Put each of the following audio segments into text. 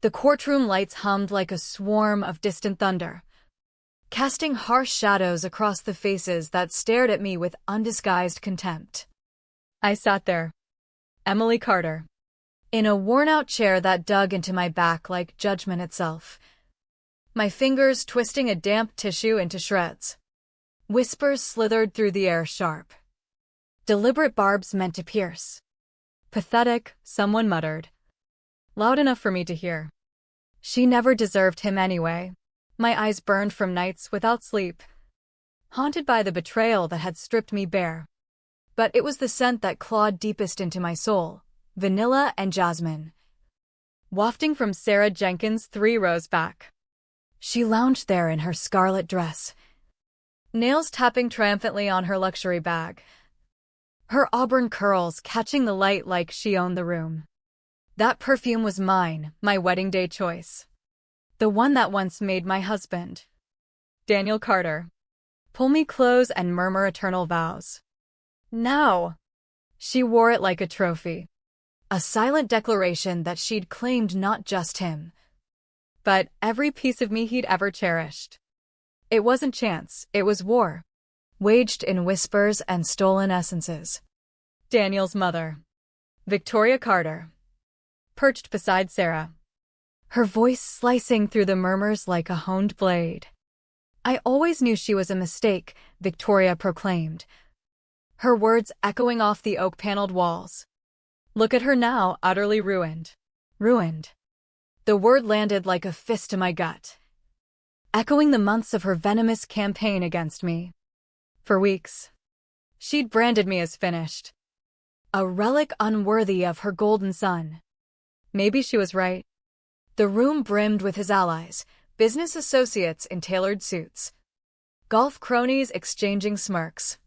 The courtroom lights hummed like a swarm of distant thunder, casting harsh shadows across the faces that stared at me with undisguised contempt. I sat there, Emily Carter, in a worn-out chair that dug into my back like judgment itself, my fingers twisting a damp tissue into shreds. Whispers slithered through the air sharp, deliberate barbs meant to pierce. Pathetic, someone muttered, loud enough for me to hear. She never deserved him anyway. My eyes burned from nights without sleep, haunted by the betrayal that had stripped me bare. But it was the scent that clawed deepest into my soul, vanilla and jasmine, wafting from Sarah Jenkins 3 rows back. She lounged there in her scarlet dress, nails tapping triumphantly on her luxury bag, her auburn curls catching the light like she owned the room. That perfume was mine, my wedding day choice. The one that once made my husband, Daniel Carter, pull me close and murmur eternal vows. Now, she wore it like a trophy, a silent declaration that she'd claimed not just him, but every piece of me he'd ever cherished. It wasn't chance, it was war, waged in whispers and stolen essences. Daniel's mother, Victoria Carter, perched beside Sarah, her voice slicing through the murmurs like a honed blade. I always knew she was a mistake, Victoria proclaimed, her words echoing off the oak-paneled walls. Look at her now, utterly ruined. Ruined. The word landed like a fist to my gut, echoing the months of her venomous campaign against me. For weeks, she'd branded me as finished, a relic unworthy of her golden son. Maybe she was right. The room brimmed with his allies, business associates in tailored suits, golf cronies exchanging smirks,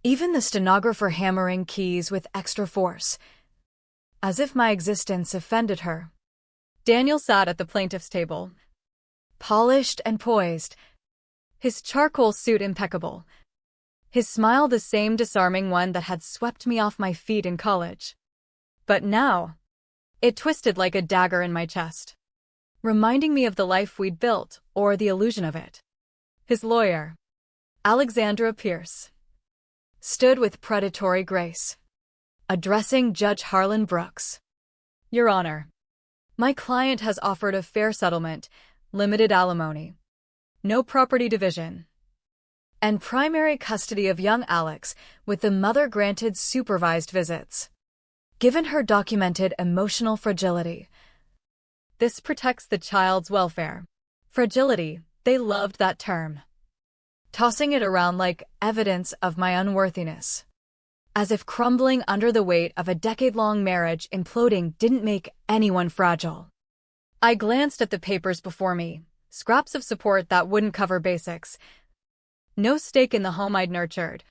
even the stenographer hammering keys with extra force, as if my existence offended her. Daniel sat at the plaintiff's table, polished and poised, his charcoal suit impeccable, his smile the same disarming one that had swept me off my feet in college. But now, it twisted like a dagger in my chest, reminding me of the life we'd built, or the illusion of it. His lawyer, Alexandra Pierce, stood with predatory grace, addressing Judge Harlan Brooks. Your Honor, my client has offered a fair settlement, limited alimony, no property division, and primary custody of young Alex, with the mother granted supervised visits. Given her documented emotional fragility, this protects the child's welfare. Fragility, they loved that term, tossing it around like evidence of my unworthiness, as if crumbling under the weight of a decade-long marriage imploding didn't make anyone fragile. I glanced at the papers before me, scraps of support that wouldn't cover basics. No stake in the home I'd nurtured.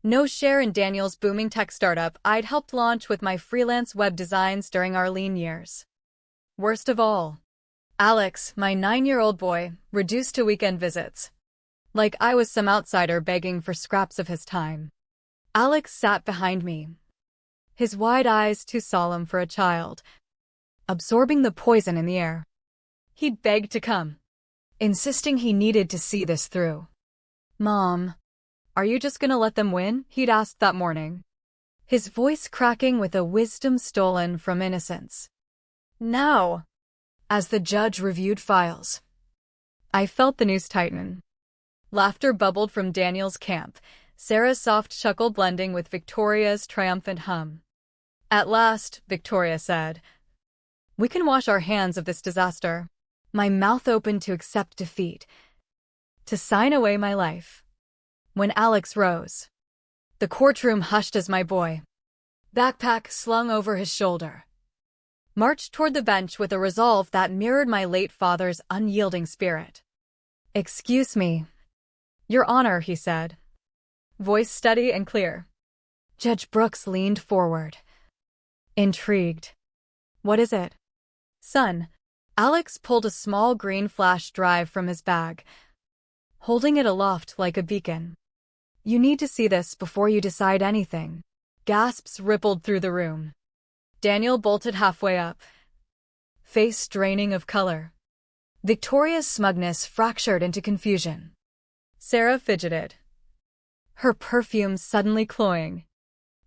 No share in Daniel's booming tech startup I'd helped launch with my freelance web designs during our lean years. Worst of all, Alex, my 9-year-old boy, reduced to weekend visits, like I was some outsider begging for scraps of his time. Alex sat behind me, his wide eyes too solemn for a child, absorbing the poison in the air. He'd begged to come, insisting he needed to see this through. Mom, are you just gonna let them win? He'd asked that morning, his voice cracking with a wisdom stolen from innocence. Now, as the judge reviewed files, I felt the noose tighten. Laughter bubbled from Daniel's camp, Sarah's soft chuckle blending with Victoria's triumphant hum. At last, Victoria said, we can wash our hands of this disaster. My mouth opened to accept defeat, to sign away my life. When Alex rose, the courtroom hushed as my boy, backpack slung over his shoulder, marched toward the bench with a resolve that mirrored my late father's unyielding spirit. Excuse me, Your Honor, he said, voice steady and clear. Judge Brooks leaned forward, intrigued. What is it? Son. Alex pulled a small green flash drive from his bag, holding it aloft like a beacon. You need to see this before you decide anything. Gasps rippled through the room. Daniel bolted halfway up, face draining of color. Victoria's smugness fractured into confusion. Sarah fidgeted, her perfume suddenly cloying.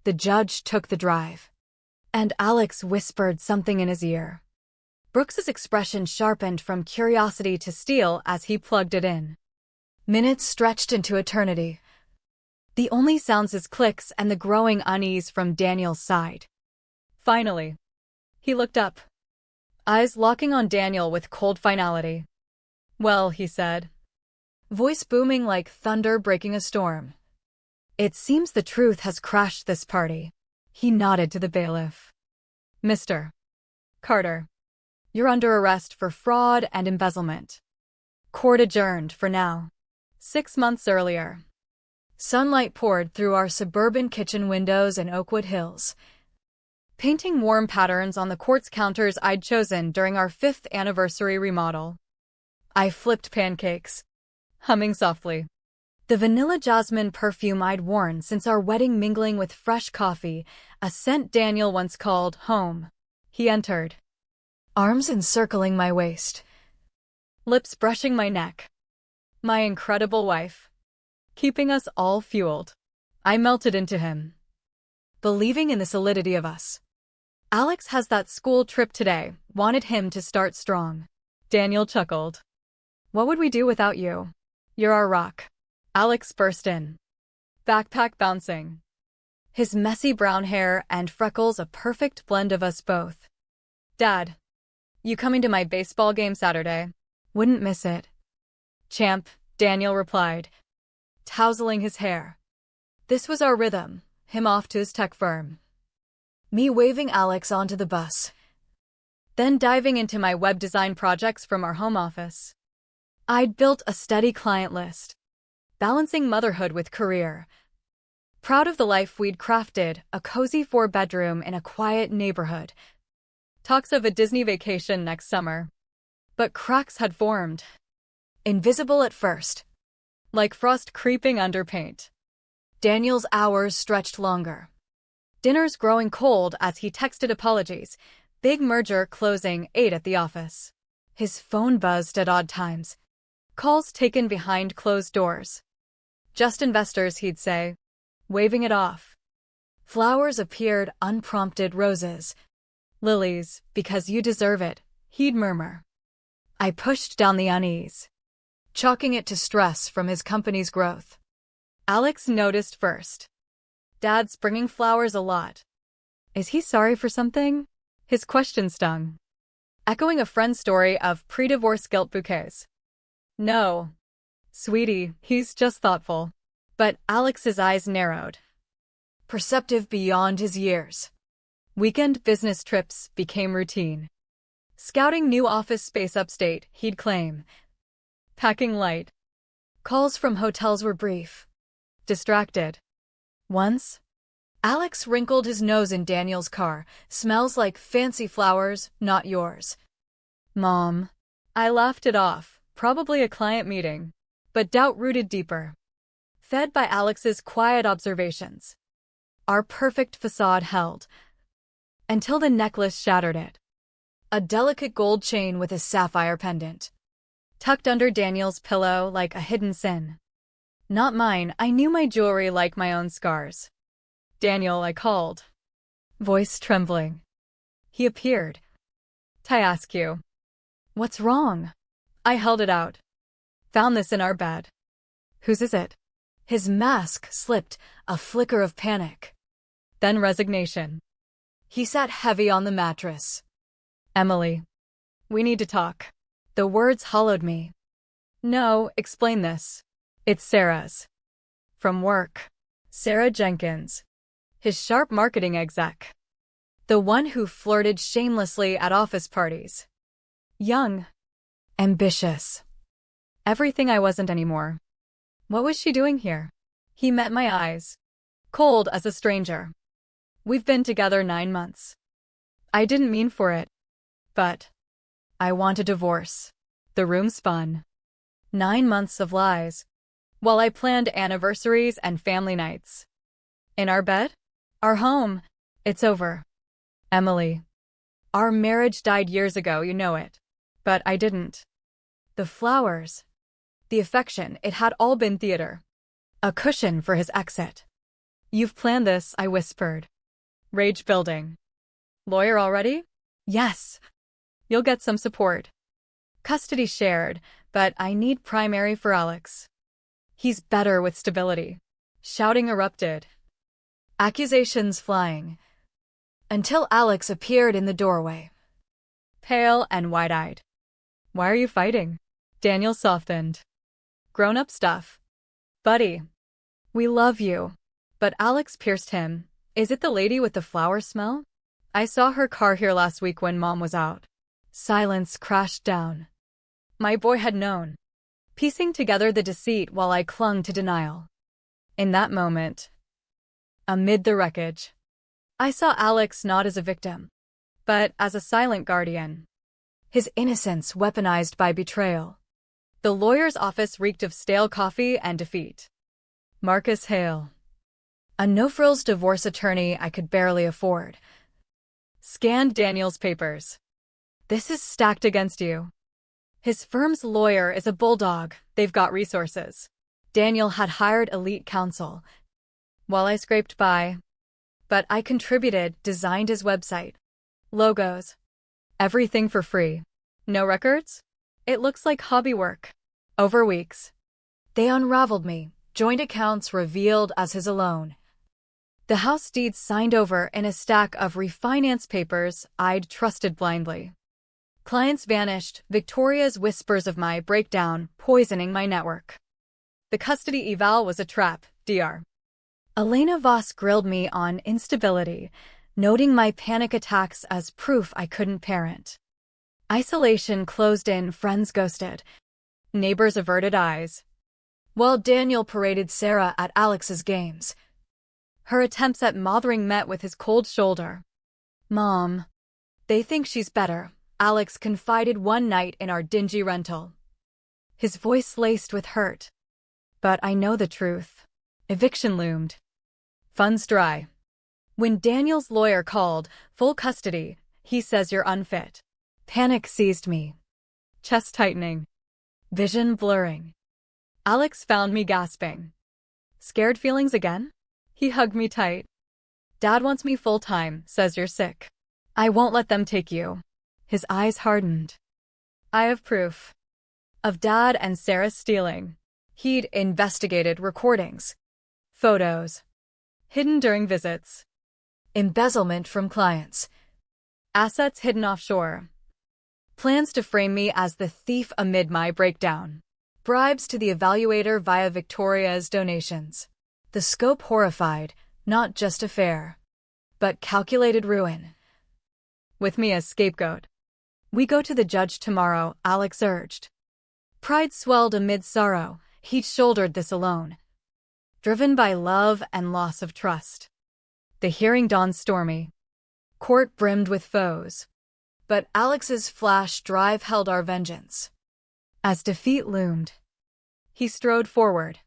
The judge took the drive, and Alex whispered something in his ear. Brooks's expression sharpened from curiosity to steel as he plugged it in. Minutes stretched into eternity. The only sounds is clicks and the growing unease from Daniel's side. Finally, he looked up, eyes locking on Daniel with cold finality. "Well," he said, voice booming like thunder breaking a storm. "It seems the truth has crashed this party." He nodded to the bailiff. "Mr. Carter, you're under arrest for fraud and embezzlement. Court adjourned for now." 6 months earlier, sunlight poured through our suburban kitchen windows in Oakwood Hills, painting warm patterns on the quartz counters I'd chosen during our 5th anniversary remodel. I flipped pancakes, humming softly, the vanilla jasmine perfume I'd worn since our wedding, mingling with fresh coffee, a scent Daniel once called home. He entered, arms encircling my waist, lips brushing my neck. My incredible wife, keeping us all fueled. I melted into him, believing in the solidity of us. "Alex has that school trip today," wanted him to start strong. Daniel chuckled. "What would we do without you? You're our rock." Alex burst in, backpack bouncing, his messy brown hair and freckles a perfect blend of us both. "Dad, you coming to my baseball game Saturday?" "Wouldn't miss it." "Champ," Daniel replied, tousling his hair. This was our rhythm, him off to his tech firm, me waving Alex onto the bus, then diving into my web design projects from our home office. I'd built a steady client list, balancing motherhood with career. Proud of the life we'd crafted, a cozy 4-bedroom in a quiet neighborhood. Talks of a Disney vacation next summer. But cracks had formed. Invisible at first, like frost creeping under paint. Daniel's hours stretched longer, dinners growing cold as he texted apologies, big merger closing 8 at the office. His phone buzzed at odd times, calls taken behind closed doors. "Just investors," he'd say, waving it off. Flowers appeared unprompted, roses, lilies, "because you deserve it," he'd murmur. I pushed down the unease, chalking it to stress from his company's growth. Alex noticed first. "Dad's bringing flowers a lot. Is he sorry for something?" His question stung, echoing a friend's story of pre-divorce guilt bouquets. "No, sweetie, he's just thoughtful." But Alex's eyes narrowed, perceptive beyond his years. Weekend business trips became routine. Scouting new office space upstate, he'd claim. Packing light. Calls from hotels were brief. Distracted. Once, Alex wrinkled his nose in Daniel's car. "Smells like fancy flowers, not yours." "Mom." I laughed it off, probably a client meeting. But doubt rooted deeper. Fed by Alex's quiet observations, our perfect facade held, until the necklace shattered it. A delicate gold chain with a sapphire pendant, tucked under Daniel's pillow like a hidden sin. Not mine, I knew my jewelry like my own scars. "Daniel," I called, voice trembling. He appeared. "I ask you, what's wrong?" I held it out. "Found this in our bed." "Whose is it?" His mask slipped, a flicker of panic, then resignation. He sat heavy on the mattress. "Emily, we need to talk." The words hollowed me. "No, explain this." "It's Sarah's. From work." Sarah Jenkins, his sharp marketing exec. The one who flirted shamelessly at office parties. Young, ambitious. Everything I wasn't anymore. What was she doing here? He met my eyes, cold as a stranger. "We've been together 9 months. I didn't mean for it. But I want a divorce." The room spun. 9 months of lies, while I planned anniversaries and family nights. In our bed? Our home. "It's over. Emily. Our marriage died years ago, you know it. But I didn't. The flowers, the affection, it had all been theater. A cushion for his exit. You've planned this, I whispered. Rage building. Lawyer already? Yes. You'll get some support. Custody shared, but I need primary for Alex. He's better with stability. Shouting erupted. Accusations flying. Until Alex appeared in the doorway. Pale and wide-eyed. Why are you fighting? Daniel softened. Grown-up stuff. Buddy. We love you. But Alex pierced him. Is it the lady with the flower smell? I saw her car here last week when Mom was out. Silence crashed down. My boy had known. Piecing together the deceit while I clung to denial. In that moment, amid the wreckage, I saw Alex not as a victim, but as a silent guardian. His innocence weaponized by betrayal. The lawyer's office reeked of stale coffee and defeat. Marcus Hale, a no-frills divorce attorney I could barely afford, scanned Daniel's papers. This is stacked against you. His firm's lawyer is a bulldog. They've got resources. Daniel had hired elite counsel. While I scraped by, but I contributed, designed his website. Logos. Everything for free. No records? It looks like hobby work. Over weeks. They unraveled me. Joint accounts revealed as his alone. The house deeds signed over in a stack of refinance papers I'd trusted blindly. Clients vanished, Victoria's whispers of my breakdown poisoning my network. The custody eval was a trap, Dr. Elena Voss grilled me on instability, noting my panic attacks as proof I couldn't parent. Isolation closed in, friends ghosted. Neighbors averted eyes. While Daniel paraded Sarah at Alex's games. Her attempts at mothering met with his cold shoulder. Mom. They think she's better, Alex confided one night in our dingy rental. His voice laced with hurt. But I know the truth. Eviction loomed. Funds dry. When Daniel's lawyer called, full custody, he says you're unfit. Panic seized me. Chest tightening. Vision blurring. Alex found me gasping. Scared feelings again? He hugged me tight. Dad wants me full-time, says you're sick. I won't let them take you. His eyes hardened. I have proof. Of Dad and Sarah stealing. He'd investigated recordings. Photos. Hidden during visits. Embezzlement from clients. Assets hidden offshore. Plans to frame me as the thief amid my breakdown. Bribes to the evaluator via Victoria's donations. The scope horrified, not just a fare, but calculated ruin. With me as scapegoat. We go to the judge tomorrow, Alex urged. Pride swelled amid sorrow. He'd shouldered this alone. Driven by love and loss of trust. The hearing dawned stormy. Court brimmed with foes. But Alex's flash drive held our vengeance. As defeat loomed, he strode forward.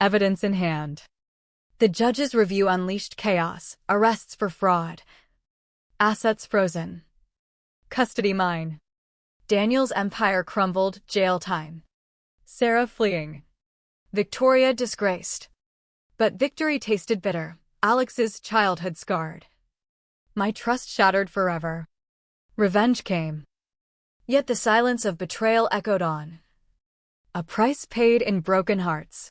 Evidence in hand. The judge's review unleashed chaos, arrests for fraud. Assets frozen. Custody mine. Daniel's empire crumbled, jail time. Sarah fleeing. Victoria disgraced. But victory tasted bitter, Alex's childhood scarred. My trust shattered forever. Revenge came. Yet the silence of betrayal echoed on. A price paid in broken hearts.